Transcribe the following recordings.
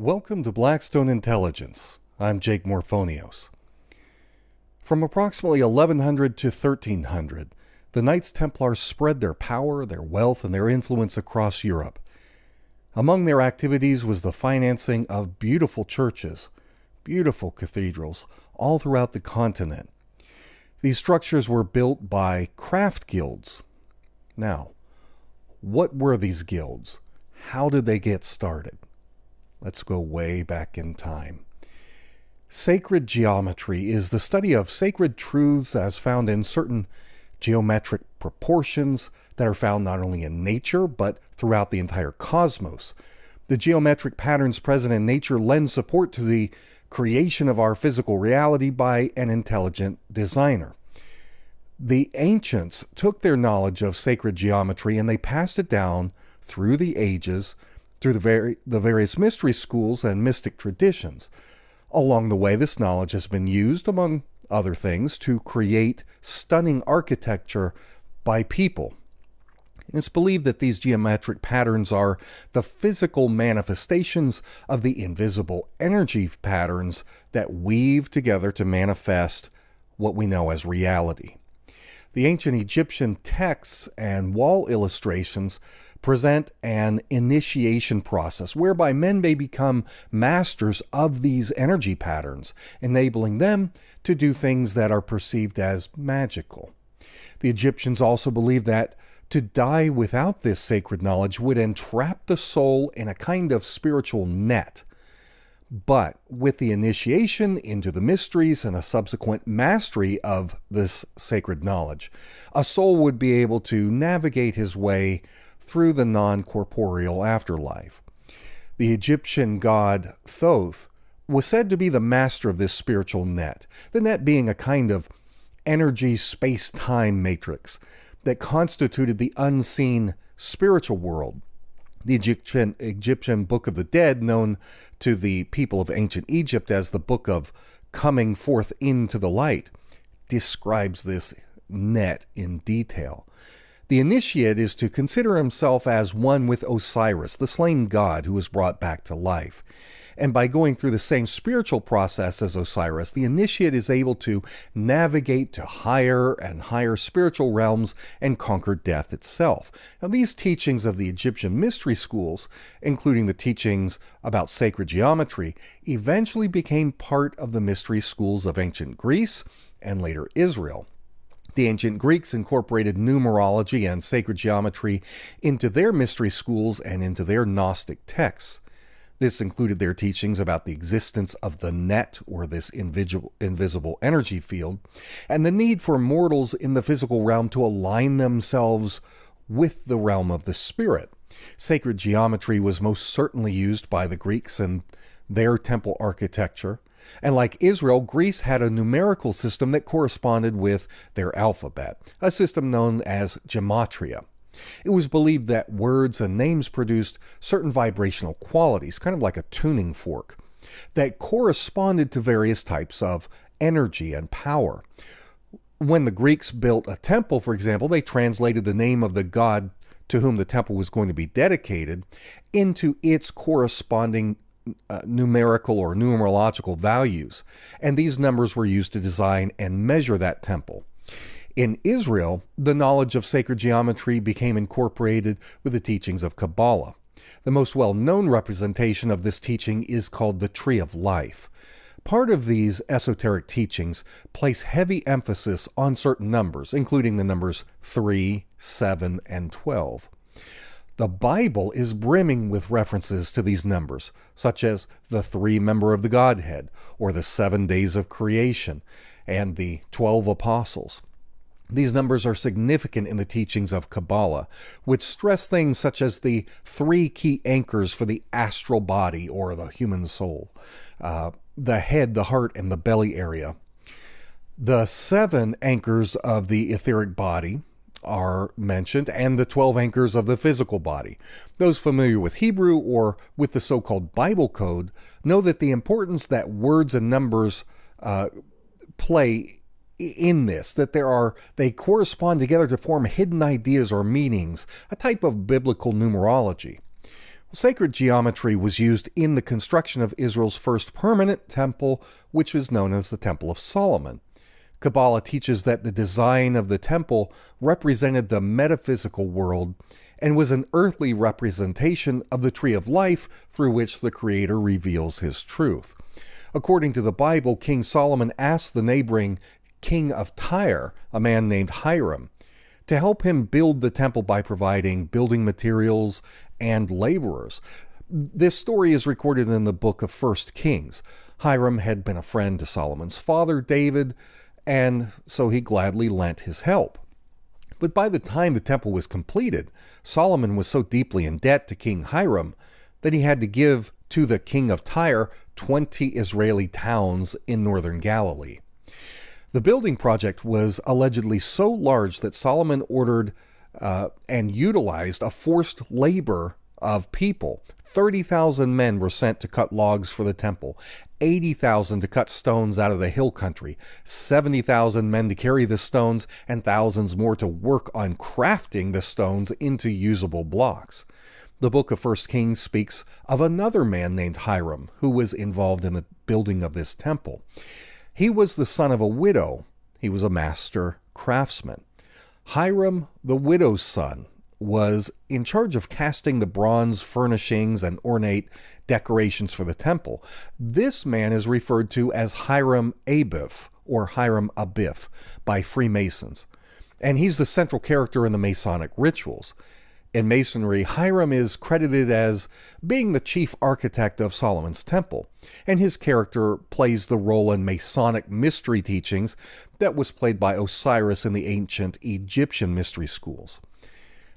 Welcome to Blackstone Intelligence. I'm Jake Morphonios. From approximately 1100 to 1300, the Knights Templars spread their power, their wealth, and their influence across Europe. Among their activities was the financing of beautiful churches, beautiful cathedrals, all throughout the continent. These structures were built by craft guilds. Now, what were these guilds? How did they get started? Let's go way back in time. Sacred geometry is the study of sacred truths as found in certain geometric proportions that are found not only in nature, but throughout the entire cosmos. The geometric patterns present in nature lend support to the creation of our physical reality by an intelligent designer. The ancients took their knowledge of sacred geometry and they passed it down through the ages, through the various mystery schools and mystic traditions. Along the way, this knowledge has been used, among other things, to create stunning architecture by people. It's believed that these geometric patterns are the physical manifestations of the invisible energy patterns that weave together to manifest what we know as reality. The ancient Egyptian texts and wall illustrations present an initiation process whereby men may become masters of these energy patterns, enabling them to do things that are perceived as magical. The Egyptians also believed that to die without this sacred knowledge would entrap the soul in a kind of spiritual net. But with the initiation into the mysteries and a subsequent mastery of this sacred knowledge, a soul would be able to navigate his way through the non-corporeal afterlife. The Egyptian god Thoth was said to be the master of this spiritual net, the net being a kind of energy space-time matrix that constituted the unseen spiritual world. The Egyptian Book of the Dead, known to the people of ancient Egypt as the Book of Coming Forth into the Light, describes this net in detail. The initiate is to consider himself as one with Osiris, the slain god who was brought back to life. And by going through the same spiritual process as Osiris, the initiate is able to navigate to higher and higher spiritual realms and conquer death itself. Now, these teachings of the Egyptian mystery schools, including the teachings about sacred geometry, eventually became part of the mystery schools of ancient Greece and later Israel. The ancient Greeks incorporated numerology and sacred geometry into their mystery schools and into their Gnostic texts. This included their teachings about the existence of the net, or this invisible energy field, and the need for mortals in the physical realm to align themselves with the realm of the spirit. Sacred geometry was most certainly used by the Greeks in their temple architecture. And like Israel, Greece had a numerical system that corresponded with their alphabet, a system known as gematria. It was believed that words and names produced certain vibrational qualities, kind of like a tuning fork, that corresponded to various types of energy and power. When the Greeks built a temple, for example, they translated the name of the god to whom the temple was going to be dedicated into its corresponding numerical or numerological values, and these numbers were used to design and measure that temple. In Israel, the knowledge of sacred geometry became incorporated with the teachings of Kabbalah. The most well-known representation of this teaching is called the Tree of Life. Part of these esoteric teachings place heavy emphasis on certain numbers, including the numbers 3, 7, and 12. The Bible is brimming with references to these numbers, such as the 3 member of the Godhead, or the 7 days of creation, and the 12 apostles. These numbers are significant in the teachings of Kabbalah, which stress things such as the 3 key anchors for the astral body, or the human soul, the head, the heart, and the belly area. The 7 anchors of the etheric body are mentioned, and the 12 anchors of the physical body. Those familiar with Hebrew or with the so-called Bible code know that the importance that words and numbers play in this, that they correspond together to form hidden ideas or meanings, a type of biblical numerology. Sacred geometry was used in the construction of Israel's first permanent temple, which was known as the Temple of Solomon. Kabbalah teaches that the design of the temple represented the metaphysical world and was an earthly representation of the tree of life through which the Creator reveals his truth. According to the Bible, King Solomon asked the neighboring king of Tyre, a man named Hiram, to help him build the temple by providing building materials and laborers. This story is recorded in the book of 1 Kings. Hiram had been a friend to Solomon's father, David, and so he gladly lent his help. But by the time the temple was completed, Solomon was so deeply in debt to King Hiram that he had to give to the king of Tyre 20 Israeli towns in northern Galilee. The building project was allegedly so large that Solomon ordered and utilized a forced labor of people. 30,000 men were sent to cut logs for the temple, 80,000 to cut stones out of the hill country, 70,000 men to carry the stones, and thousands more to work on crafting the stones into usable blocks. The book of 1 Kings speaks of another man named Hiram who was involved in the building of this temple. He was the son of a widow. He was a master craftsman. Hiram, the widow's son, was in charge of casting the bronze furnishings and ornate decorations for the temple. This man is referred to as Hiram Abiff or Hiram Abiff by Freemasons, and he's the central character in the Masonic rituals. In Masonry, Hiram is credited as being the chief architect of Solomon's temple, and his character plays the role in Masonic mystery teachings that was played by Osiris in the ancient Egyptian mystery schools.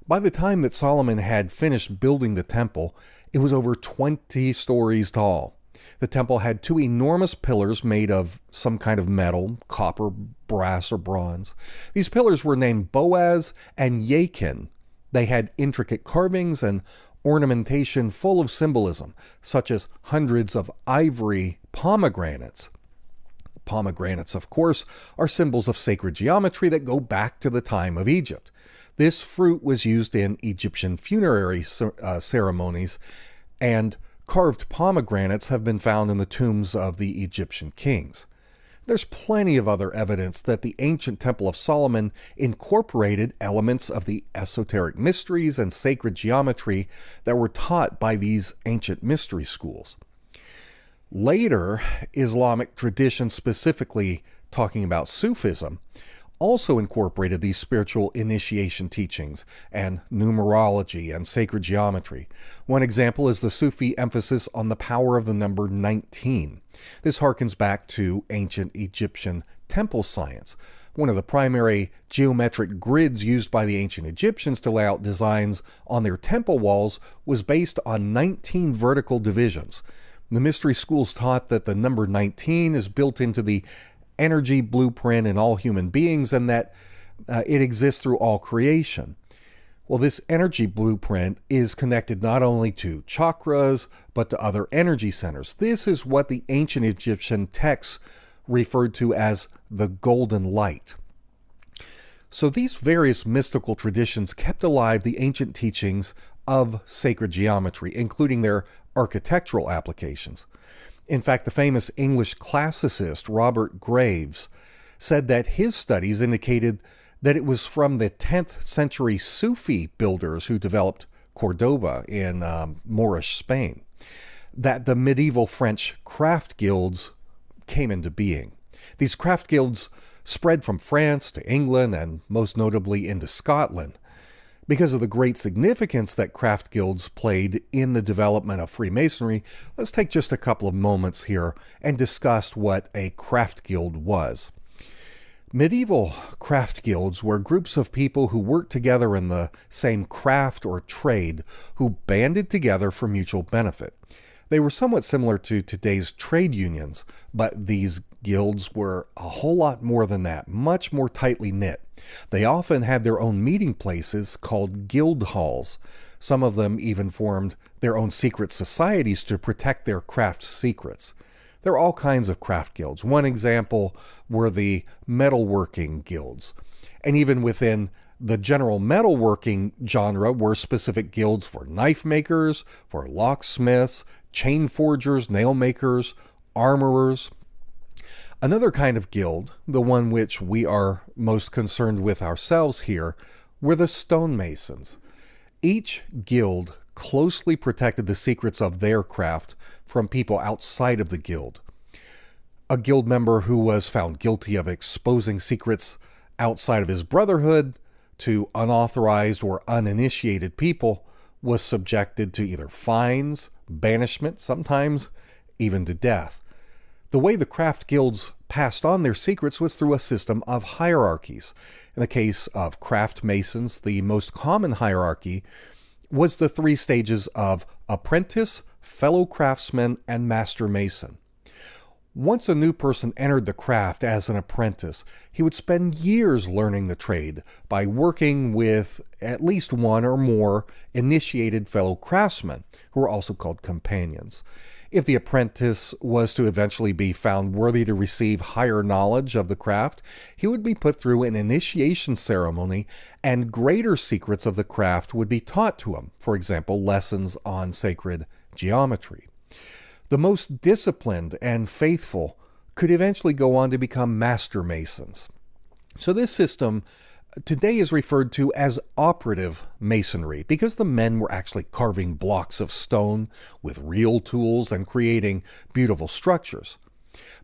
By the time that Solomon had finished building the temple, it was over 20 stories tall. The temple had two enormous pillars made of some kind of metal, copper, brass, or bronze. These pillars were named Boaz and Yakin. They had intricate carvings and ornamentation full of symbolism, such as hundreds of ivory pomegranates. Pomegranates, of course, are symbols of sacred geometry that go back to the time of Egypt. This fruit was used in Egyptian funerary ceremonies, and carved pomegranates have been found in the tombs of the Egyptian kings. There's plenty of other evidence that the ancient Temple of Solomon incorporated elements of the esoteric mysteries and sacred geometry that were taught by these ancient mystery schools. Later, Islamic tradition, specifically talking about Sufism, also incorporated these spiritual initiation teachings and numerology and sacred geometry. One example is the Sufi emphasis on the power of the number 19. This harkens back to ancient Egyptian temple science. One of the primary geometric grids used by the ancient Egyptians to lay out designs on their temple walls was based on 19 vertical divisions. The mystery schools taught that the number 19 is built into the energy blueprint in all human beings and that it exists through all creation. Well, this energy blueprint is connected not only to chakras, but to other energy centers. This is what the ancient Egyptian texts referred to as the golden light. So these various mystical traditions kept alive the ancient teachings of sacred geometry, including their architectural applications. In fact, the famous English classicist Robert Graves said that his studies indicated that it was from the 10th century Sufi builders who developed Cordoba in Moorish Spain that the medieval French craft guilds came into being. These craft guilds spread from France to England and most notably into Scotland. Because of the great significance that craft guilds played in the development of Freemasonry, let's take just a couple of moments here and discuss what a craft guild was. Medieval craft guilds were groups of people who worked together in the same craft or trade, who banded together for mutual benefit. They were somewhat similar to today's trade unions, but these guilds were a whole lot more than that, much more tightly knit. They often had their own meeting places called guild halls. Some of them even formed their own secret societies to protect their craft secrets. There are all kinds of craft guilds. One example were the metalworking guilds. And even within the general metalworking genre were specific guilds for knife makers, for locksmiths, chain forgers, nail makers, armorers. Another kind of guild, the one which we are most concerned with ourselves here, were the stonemasons. Each guild closely protected the secrets of their craft from people outside of the guild. A guild member who was found guilty of exposing secrets outside of his brotherhood to unauthorized or uninitiated people was subjected to either fines, banishment, sometimes even to death. The way the craft guilds passed on their secrets was through a system of hierarchies. In the case of craft masons, the most common hierarchy was the 3 stages of apprentice, fellow craftsman, and master mason. Once a new person entered the craft as an apprentice, he would spend years learning the trade by working with at least one or more initiated fellow craftsmen, who were also called companions. If the apprentice was to eventually be found worthy to receive higher knowledge of the craft, he would be put through an initiation ceremony, and greater secrets of the craft would be taught to him, for example, lessons on sacred geometry. The most disciplined and faithful could eventually go on to become master masons. So this system today is referred to as operative masonry because the men were actually carving blocks of stone with real tools and creating beautiful structures.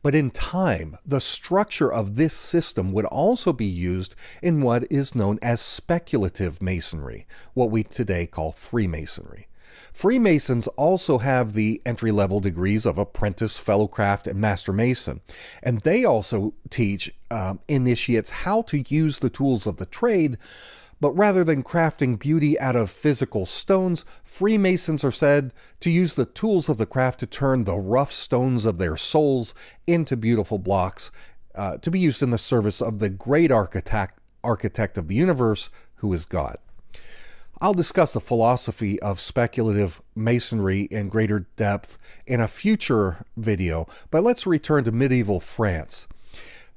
But in time, the structure of this system would also be used in what is known as speculative masonry, what we today call Freemasonry. Freemasons also have the entry-level degrees of apprentice, fellow craft, and master mason, and they also teach initiates how to use the tools of the trade. But rather than crafting beauty out of physical stones, Freemasons are said to use the tools of the craft to turn the rough stones of their souls into beautiful blocks to be used in the service of the great architect of the universe, who is God. I'll discuss the philosophy of speculative masonry in greater depth in a future video, but let's return to medieval France.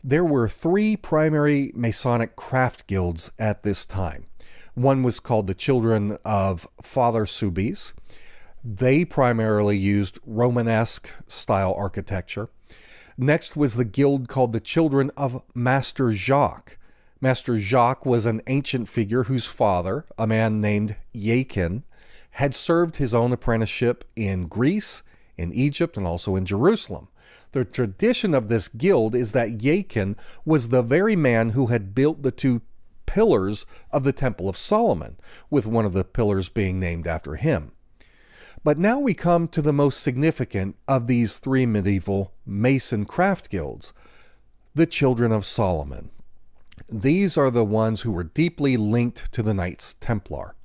There were 3 primary Masonic craft guilds at this time. One was called the Children of Father Soubise. They primarily used Romanesque style architecture. Next was the guild called the Children of Master Jacques. Master Jacques was an ancient figure whose father, a man named Yakin, had served his own apprenticeship in Greece, in Egypt, and also in Jerusalem. The tradition of this guild is that Yakin was the very man who had built the 2 pillars of the Temple of Solomon, with one of the pillars being named after him. But now we come to the most significant of these 3 medieval Mason craft guilds, the Children of Solomon. These are the ones who were deeply linked to the Knights Templar.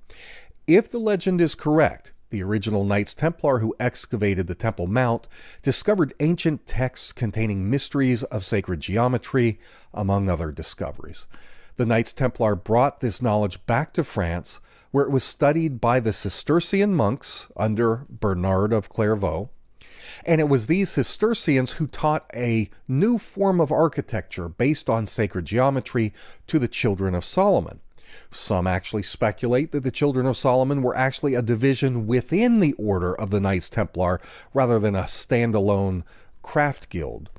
If the legend is correct, the original Knights Templar who excavated the Temple Mount discovered ancient texts containing mysteries of sacred geometry, among other discoveries. The Knights Templar brought this knowledge back to France, where it was studied by the Cistercian monks under Bernard of Clairvaux. And it was these Cistercians who taught a new form of architecture based on sacred geometry to the Children of Solomon. Some actually speculate that the Children of Solomon were actually a division within the order of the Knights Templar rather than a standalone craft guild.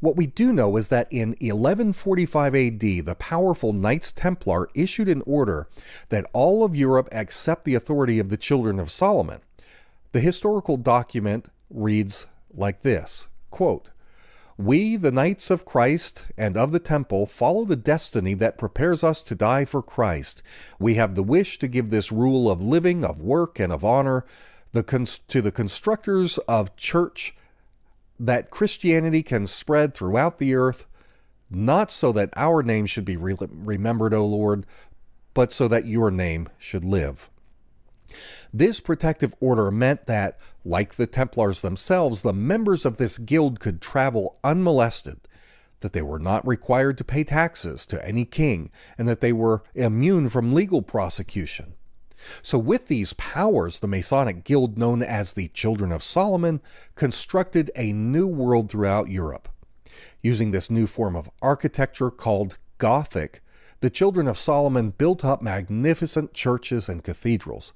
What we do know is that in 1145 AD, the powerful Knights Templar issued an order that all of Europe accept the authority of the Children of Solomon. The historical document reads like this, quote, "We, the Knights of Christ and of the Temple, follow the destiny that prepares us to die for Christ. We have the wish to give this rule of living, of work, and of honor to the constructors of church, that Christianity can spread throughout the earth, not so that our name should be remembered, O Lord, but so that your name should live." This protective order meant that, like the Templars themselves, the members of this guild could travel unmolested, that they were not required to pay taxes to any king, and that they were immune from legal prosecution. So with these powers, the Masonic guild known as the Children of Solomon constructed a new world throughout Europe. Using this new form of architecture called Gothic, the children of Solomon built up magnificent churches and cathedrals.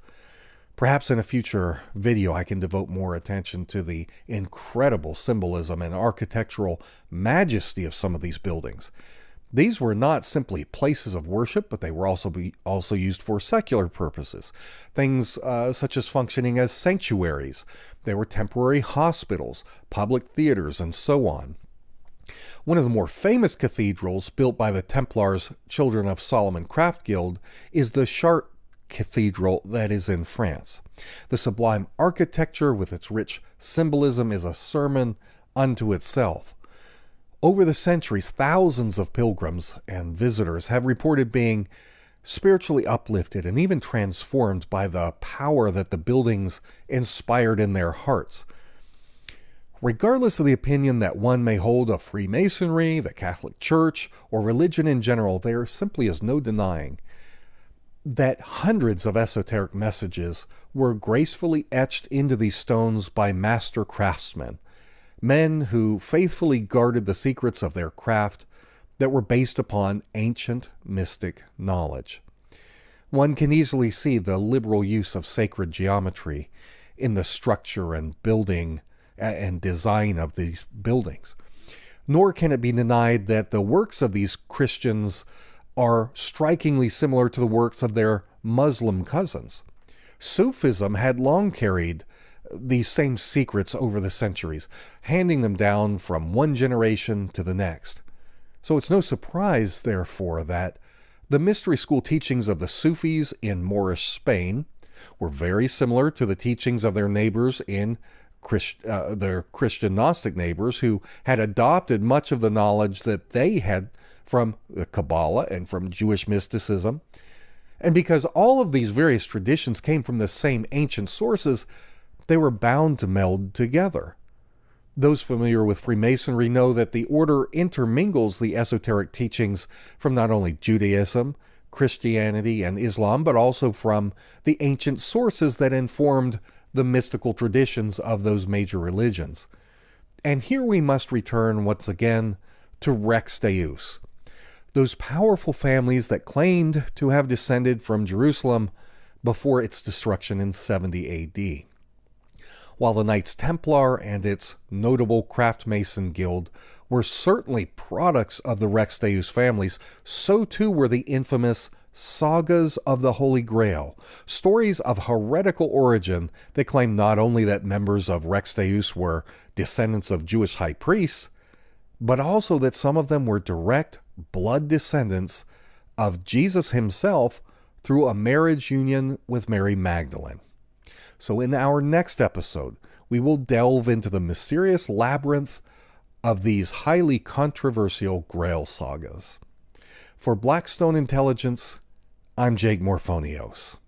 Perhaps in a future video I can devote more attention to the incredible symbolism and architectural majesty of some of these buildings. These were not simply places of worship, but they were also used for secular purposes. Things such as functioning as sanctuaries. They were temporary hospitals, public theaters, and so on. One of the more famous cathedrals built by the Templars Children of Solomon Craft Guild is the Chartres Cathedral that is in France. The sublime architecture with its rich symbolism is a sermon unto itself. Over the centuries, thousands of pilgrims and visitors have reported being spiritually uplifted and even transformed by the power that the buildings inspired in their hearts. Regardless of the opinion that one may hold of Freemasonry, the Catholic Church, or religion in general, there simply is no denying that hundreds of esoteric messages were gracefully etched into these stones by master craftsmen, men who faithfully guarded the secrets of their craft that were based upon ancient mystic knowledge. One can easily see the liberal use of sacred geometry in the structure and building and design of these buildings. Nor can it be denied that the works of these Christians are strikingly similar to the works of their Muslim cousins. Sufism had long carried these same secrets over the centuries, handing them down from one generation to the next. So it's no surprise, therefore, that the mystery school teachings of the Sufis in Moorish Spain were very similar to the teachings of their neighbors in their Christian Gnostic neighbors, who had adopted much of the knowledge that they had from the Kabbalah and from Jewish mysticism. And because all of these various traditions came from the same ancient sources, they were bound to meld together. Those familiar with Freemasonry know that the order intermingles the esoteric teachings from not only Judaism, Christianity, and Islam, but also from the ancient sources that informed the mystical traditions of those major religions. And here we must return once again to Rex Deus, those powerful families that claimed to have descended from Jerusalem before its destruction in 70 A.D. While the Knights Templar and its notable craft mason guild were certainly products of the Rex Deus families, so too were the infamous sagas of the Holy Grail, stories of heretical origin that claim not only that members of Rex Deus were descendants of Jewish high priests, but also that some of them were direct blood descendants of Jesus himself through a marriage union with Mary Magdalene. So in our next episode, we will delve into the mysterious labyrinth of these highly controversial Grail sagas. For Blackstone Intelligence, I'm Jake Morphonios.